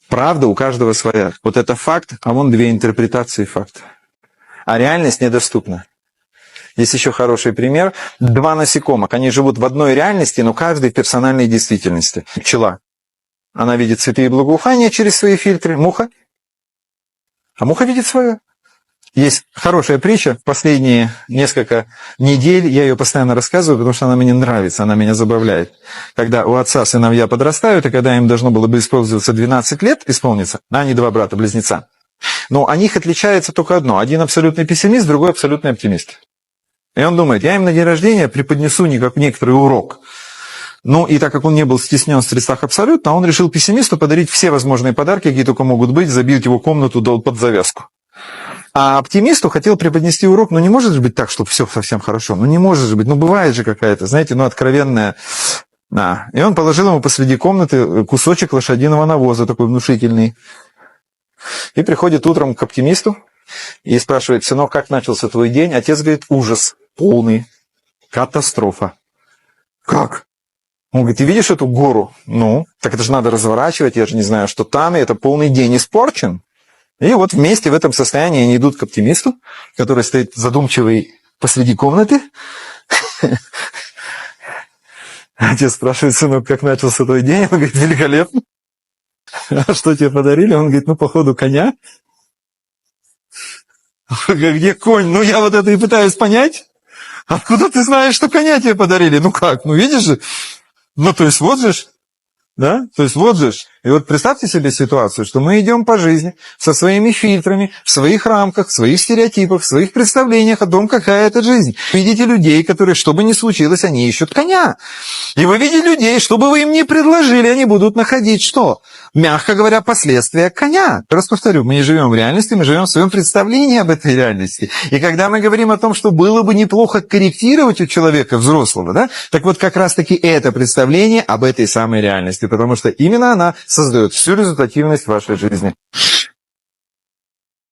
Правда у каждого своя. Вот это факт, а вон две интерпретации факта. А реальность недоступна. Есть еще хороший пример. Два насекомых. Они живут в одной реальности, но каждый в персональной действительности. Пчела. Она видит цветы и благоухания через свои фильтры. Муха. А муха видит свое. Есть хорошая притча. Последние несколько недель я ее постоянно рассказываю, потому что она мне нравится, она меня забавляет. Когда у отца сыновья подрастают, и когда им должно было бы использоваться 12 лет, исполниться, они два брата-близнеца. Но у них отличается только одно. Один абсолютный пессимист, другой абсолютный оптимист. И он думает, я им на день рождения преподнесу некоторый урок. Ну, и так как он не был стеснен в средствах абсолютно, он решил пессимисту подарить все возможные подарки, какие только могут быть, забить его комнату под завязку. А оптимисту хотел преподнести урок, ну не может же быть так, чтобы все совсем хорошо. Ну не может же быть, ну бывает же какая-то, знаете, ну откровенная. И он положил ему посреди комнаты кусочек лошадиного навоза, такой внушительный. И приходит утром к оптимисту и спрашивает, сынок, как начался твой день? Отец говорит, ужас, полный, катастрофа. Как? Он говорит, ты видишь эту гору? Ну, так это же надо разворачивать, я же не знаю, что там, и это полный день испорчен. И вот вместе в этом состоянии они идут к оптимисту, который стоит задумчивый посреди комнаты. Отец спрашивает, сынок, как начался твой день? Он говорит, великолепно. А что тебе подарили? Он говорит, ну, походу, коня. Где конь? Ну, я вот это и пытаюсь понять. Откуда ты знаешь, что коня тебе подарили? Ну как? Ну, видишь же? Ну, то есть, вот же ж. Да? То есть вот же ж. И вот представьте себе ситуацию, что мы идем по жизни со своими фильтрами, в своих рамках, в своих стереотипах, в своих представлениях о том, какая это жизнь. Видите людей, которые, что бы ни случилось, они ищут коня. И вы видите людей, что бы вы им ни предложили, они будут находить что? Мягко говоря, последствия коня. Раз повторю, мы не живем в реальности, мы живем в своем представлении об этой реальности. И когда мы говорим о том, что было бы неплохо корректировать у человека взрослого, да, так вот как раз-таки это представление об этой самой реальности, потому что именно она создает всю результативность вашей жизни.